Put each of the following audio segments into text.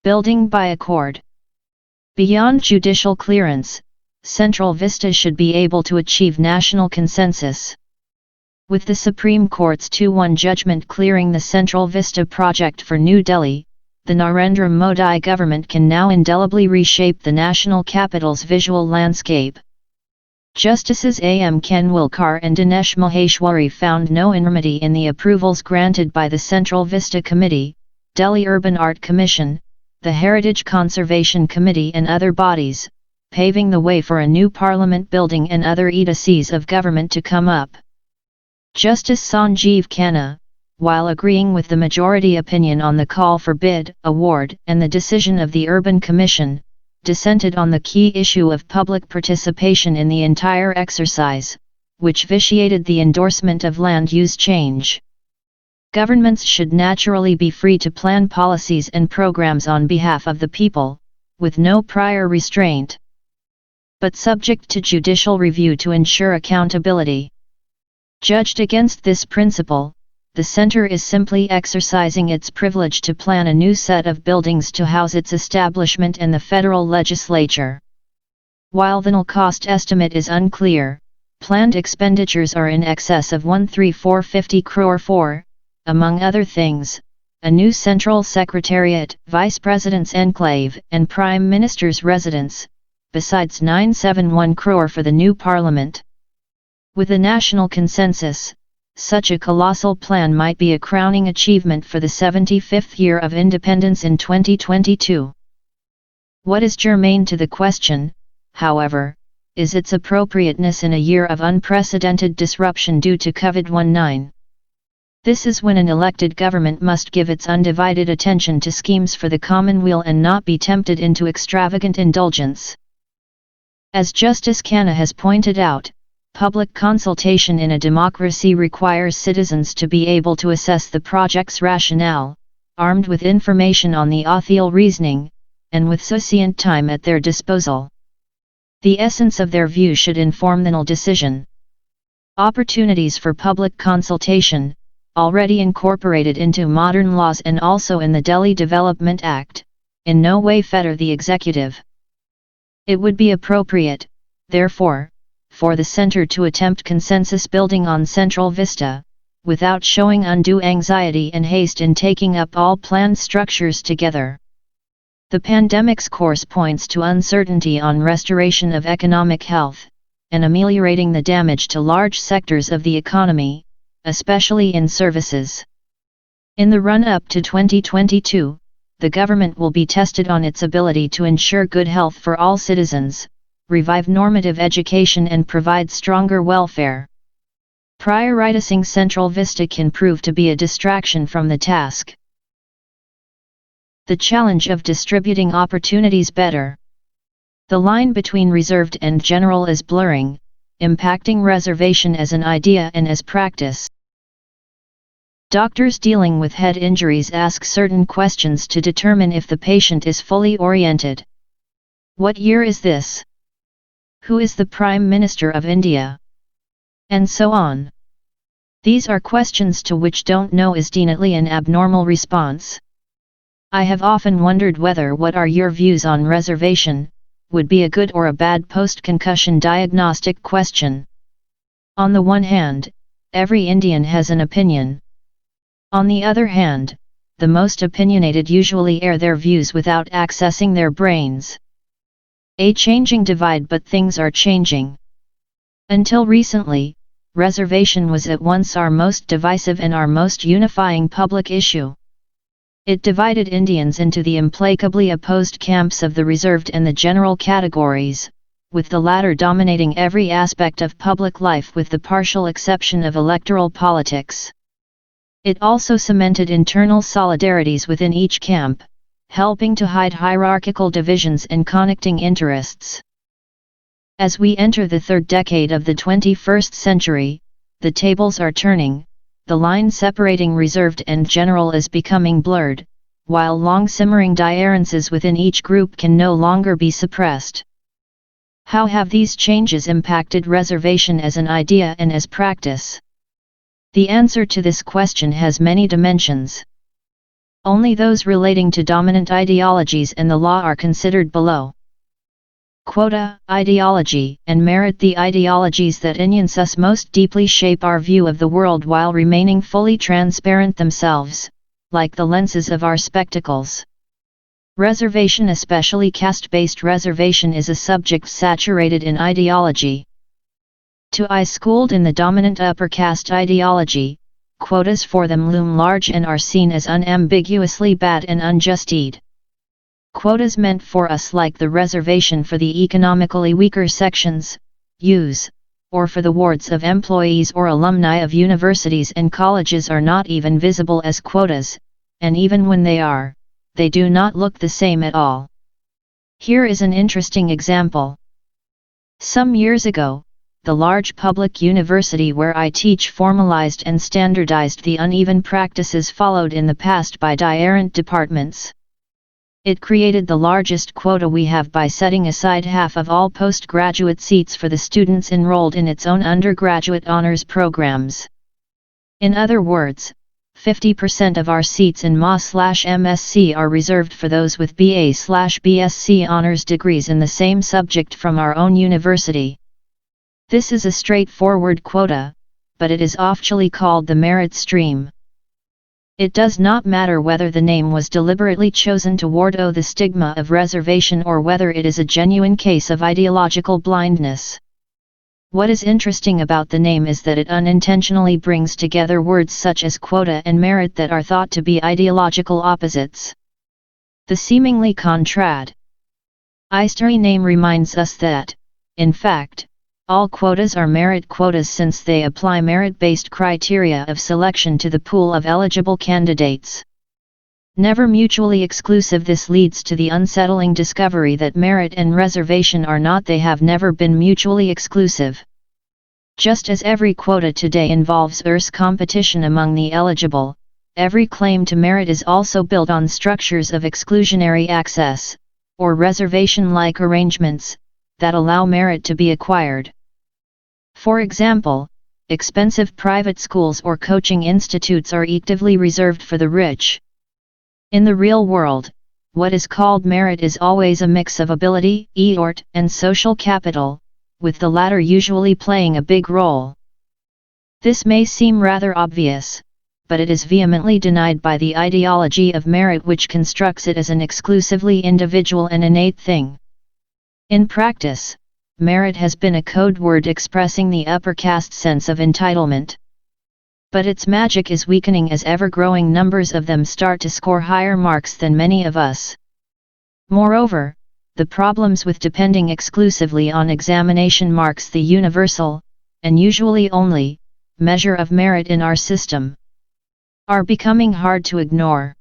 Building by accord. Beyond judicial clearance, Central Vista should be able to achieve national consensus. With the Supreme Court's 2-1 judgment clearing the Central Vista project for New Delhi, the Narendra Modi government can now indelibly reshape the national capital's visual landscape. Justices A.M. Khanwilkar and Dinesh Maheshwari found no infirmity in the approvals granted by the Central Vista Committee, Delhi Urban Art Commission, the Heritage Conservation Committee and other bodies, paving the way for a new parliament building and other agencies of government to come up. Justice Sanjeev Khanna, while agreeing with the majority opinion on the call for bid, award and the decision of the Urban Commission, dissented on the key issue of public participation in the entire exercise, which vitiated the endorsement of land use change. Governments should naturally be free to plan policies and programs on behalf of the people, with no prior restraint, but subject to judicial review to ensure accountability. Judged against this principle, the Centre is simply exercising its privilege to plan a new set of buildings to house its establishment and the federal legislature. While the cost estimate is unclear, planned expenditures are in excess of 1,3450 crore for, among other things, a new central secretariat, vice president's enclave and prime minister's residence, besides 971 crore for the new parliament. With a national consensus, such a colossal plan might be a crowning achievement for the 75th year of independence in 2022. What is germane to the question, however, is its appropriateness in a year of unprecedented disruption due to COVID-19. This is when an elected government must give its undivided attention to schemes for the common weal and not be tempted into extravagant indulgence. As Justice Khanna has pointed out, public consultation in a democracy requires citizens to be able to assess the project's rationale, armed with information on the authorial reasoning, and with sufficient time at their disposal. The essence of their view should inform the decision. Opportunities for public consultation, already incorporated into modern laws and also in the Delhi Development Act, in no way fetter the executive. It would be appropriate, therefore, for the Centre to attempt consensus building on Central Vista, without showing undue anxiety and haste in taking up all planned structures together. The pandemic's course points to uncertainty on restoration of economic health, and ameliorating the damage to large sectors of the economy, especially in services. In the run-up to 2022, the government will be tested on its ability to ensure good health for all citizens, revive normative education and provide stronger welfare. Prioritizing Central Vista can prove to be a distraction from the task. The challenge of distributing opportunities better. The line between reserved and general is blurring, impacting reservation as an idea and as practice. Doctors dealing with head injuries ask certain questions to determine if the patient is fully oriented. What year is this? Who is the Prime Minister of India? And so on. These are questions to which don't know is definitely an abnormal response. I have often wondered whether what are your views on reservation would be a good or a bad post-concussion diagnostic question. On the one hand, every Indian has an opinion. On the other hand, the most opinionated usually air their views without accessing their brains. A changing divide, but things are changing. Until recently, reservation was at once our most divisive and our most unifying public issue. It divided Indians into the implacably opposed camps of the reserved and the general categories, with the latter dominating every aspect of public life with the partial exception of electoral politics. It also cemented internal solidarities within each camp, helping to hide hierarchical divisions and connecting interests. As we enter the third decade of the 21st century, the tables are turning, the line separating reserved and general is becoming blurred, while long-simmering differences within each group can no longer be suppressed. How have these changes impacted reservation as an idea and as practice? The answer to this question has many dimensions. Only those relating to dominant ideologies and the law are considered below. Quota, ideology, and merit. The ideologies that influence us most deeply shape our view of the world while remaining fully transparent themselves, like the lenses of our spectacles. Reservation, especially caste-based reservation, is a subject saturated in ideology. To I schooled in the dominant upper caste ideology, quotas for them loom large and are seen as unambiguously bad and unjust deed. Quotas meant for us like the reservation for the economically weaker sections, U's, or for the wards of employees or alumni of universities and colleges are not even visible as quotas, and even when they are, they do not look the same at all. Here is an interesting example. Some years ago, the large public university where I teach formalized and standardized the uneven practices followed in the past by different departments. It created the largest quota we have by setting aside half of all postgraduate seats for the students enrolled in its own undergraduate honors programs. In other words, 50% of our seats in MA/MSc are reserved for those with BA/BSc honors degrees in the same subject from our own university. This is a straightforward quota, but it is officially called the merit stream. It does not matter whether the name was deliberately chosen to ward off the stigma of reservation or whether it is a genuine case of ideological blindness. What is interesting about the name is that it unintentionally brings together words such as quota and merit that are thought to be ideological opposites. The seemingly contradictory name reminds us that, in fact, all quotas are merit quotas since they apply merit-based criteria of selection to the pool of eligible candidates. Never mutually exclusive, this leads to the unsettling discovery that merit and reservation are not, they have never been mutually exclusive. Just as every quota today involves fierce competition among the eligible, every claim to merit is also built on structures of exclusionary access, or reservation-like arrangements, that allow merit to be acquired. For example, expensive private schools or coaching institutes are actively reserved for the rich. In the real world, what is called merit is always a mix of ability, effort, and social capital, with the latter usually playing a big role. This may seem rather obvious, but it is vehemently denied by the ideology of merit, which constructs it as an exclusively individual and innate thing. In practice, merit has been a code word expressing the upper caste sense of entitlement. But its magic is weakening as ever-growing numbers of them start to score higher marks than many of us. Moreover, the problems with depending exclusively on examination marks, the universal, and usually only, measure of merit in our system, are becoming hard to ignore.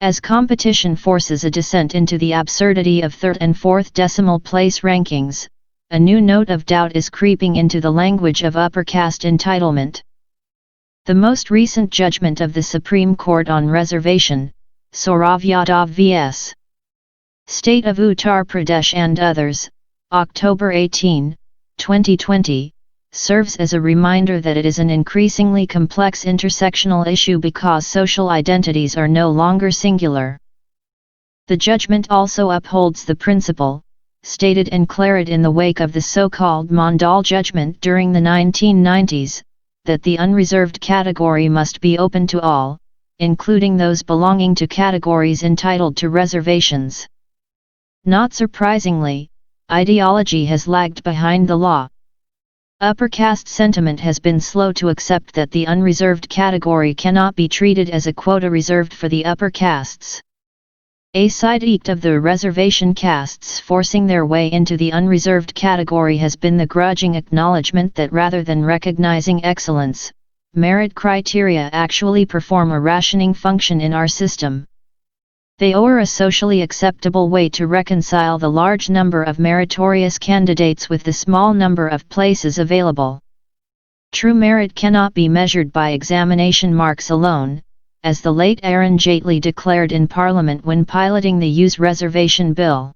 As competition forces a descent into the absurdity of third and fourth decimal place rankings, a new note of doubt is creeping into the language of upper caste entitlement. The most recent judgment of the Supreme Court on reservation, Saurav Yadav vs. State of Uttar Pradesh and others, October 18, 2020, serves as a reminder that it is an increasingly complex intersectional issue because social identities are no longer singular. The judgment also upholds the principle, stated and clarified in the wake of the so-called Mandal judgment during the 1990s, that the unreserved category must be open to all, including those belonging to categories entitled to reservations. Not surprisingly, ideology has lagged behind the law. Upper caste sentiment has been slow to accept that the unreserved category cannot be treated as a quota reserved for the upper castes. A side effect of the reservation castes forcing their way into the unreserved category has been the grudging acknowledgement that rather than recognizing excellence, merit criteria actually perform a rationing function in our system. They are a socially acceptable way to reconcile the large number of meritorious candidates with the small number of places available. True merit cannot be measured by examination marks alone, as the late Arun Jaitley declared in Parliament when piloting the Use Reservation Bill.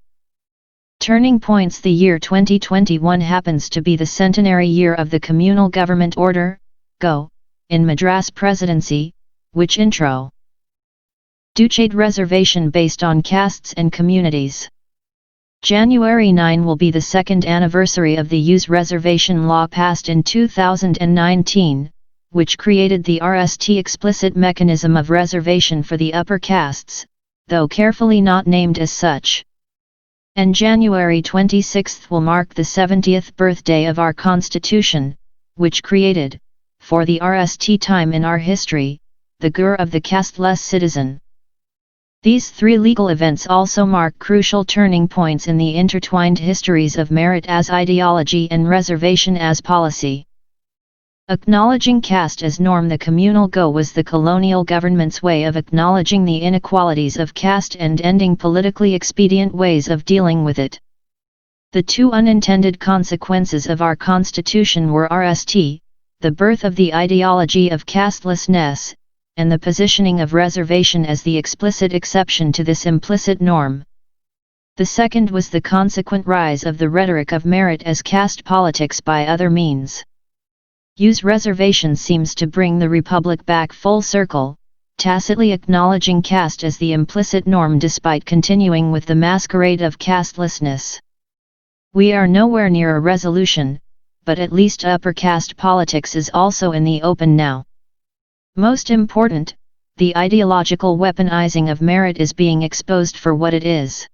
Turning points: the year 2021 happens to be the centenary year of the Communal Government Order, Go, in Madras Presidency, which introduced Duchade reservation based on castes and communities. January 9 will be the second anniversary of the use reservation law passed in 2019, which created the RST explicit mechanism of reservation for the upper castes, though carefully not named as such. And January 26 will mark the 70th birthday of our Constitution, which created, for the RST time in our history, the GUR of the casteless citizen. These three legal events also mark crucial turning points in the intertwined histories of merit as ideology and reservation as policy. Acknowledging caste as norm, the communal go was the colonial government's way of acknowledging the inequalities of caste and ending politically expedient ways of dealing with it. The two unintended consequences of our Constitution were RST, the birth of the ideology of castelessness, and the positioning of reservation as the explicit exception to this implicit norm. The second was the consequent rise of the rhetoric of merit as caste politics by other means. Use reservation seems to bring the Republic back full circle, tacitly acknowledging caste as the implicit norm despite continuing with the masquerade of castelessness. We are nowhere near a resolution, but at least upper caste politics is also in the open now. Most important, the ideological weaponizing of merit is being exposed for what it is.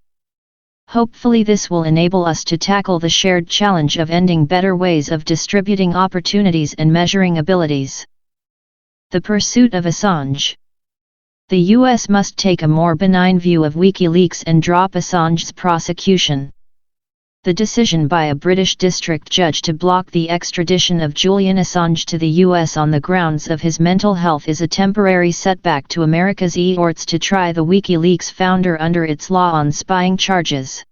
Hopefully this will enable us to tackle the shared challenge of ending better ways of distributing opportunities and measuring abilities. The pursuit of Assange. The US must take a more benign view of WikiLeaks and drop Assange's prosecution. The decision by a British district judge to block the extradition of Julian Assange to the US on the grounds of his mental health is a temporary setback to America's efforts to try the WikiLeaks founder under its law on spying charges.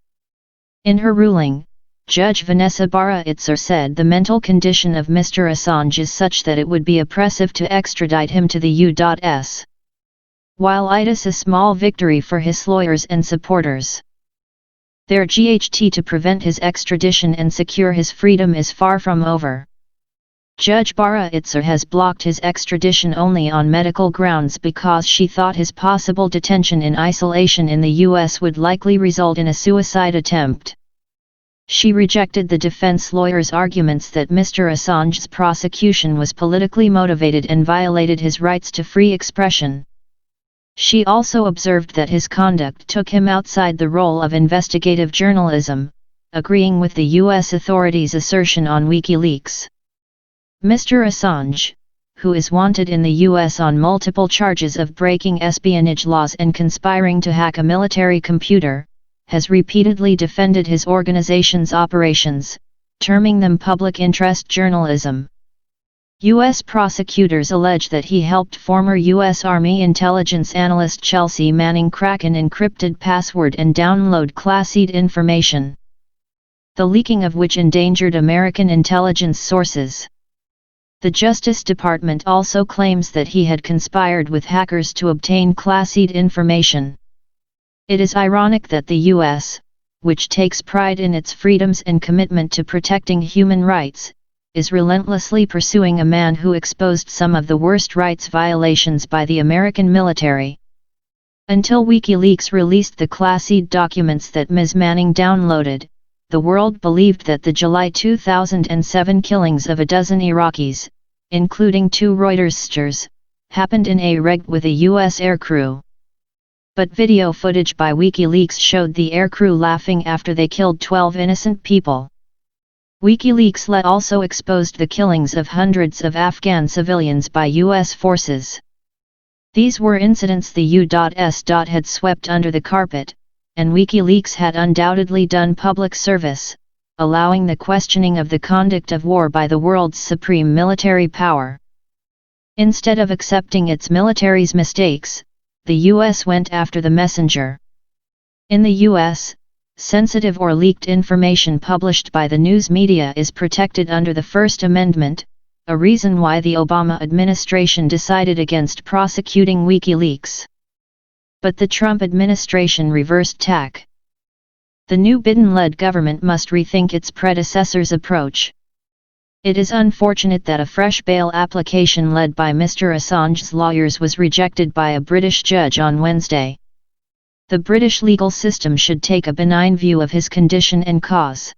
In her ruling, Judge Vanessa Barra-Itzer said the mental condition of Mr. Assange is such that it would be oppressive to extradite him to the U.S. While it is a small victory for his lawyers and supporters, their GHT to prevent his extradition and secure his freedom is far from over. Judge Barra-Itzer has blocked his extradition only on medical grounds because she thought his possible detention in isolation in the US would likely result in a suicide attempt. She rejected the defense lawyers' arguments that Mr. Assange's prosecution was politically motivated and violated his rights to free expression. She also observed that his conduct took him outside the role of investigative journalism, agreeing with the U.S. authorities' assertion on WikiLeaks. Mr. Assange, who is wanted in the U.S. on multiple charges of breaking espionage laws and conspiring to hack a military computer, has repeatedly defended his organization's operations, terming them public interest journalism. U.S. prosecutors allege that he helped former U.S. Army intelligence analyst Chelsea Manning crack an encrypted password and download classified information, the leaking of which endangered American intelligence sources. The Justice Department also claims that he had conspired with hackers to obtain classified information. It is ironic that the U.S., which takes pride in its freedoms and commitment to protecting human rights, is relentlessly pursuing a man who exposed some of the worst rights violations by the American military. Until WikiLeaks released the classified documents that Ms. Manning downloaded, the world believed that the July 2007 killings of a dozen Iraqis, including 2 Reuters, happened in a rig with a U.S. aircrew. But video footage by WikiLeaks showed the aircrew laughing after they killed 12 innocent people. WikiLeaks also exposed the killings of hundreds of Afghan civilians by U.S. forces. These were incidents the U.S. had swept under the carpet, and WikiLeaks had undoubtedly done public service, allowing the questioning of the conduct of war by the world's supreme military power. Instead of accepting its military's mistakes, the U.S. went after the messenger. In the U.S., sensitive or leaked information published by the news media is protected under the First Amendment, a reason why the Obama administration decided against prosecuting WikiLeaks. But the Trump administration reversed tack. The new Biden-led government must rethink its predecessor's approach. It is unfortunate that a fresh bail application led by Mr. Assange's lawyers was rejected by a British judge on Wednesday. The British legal system should take a benign view of his condition and cause.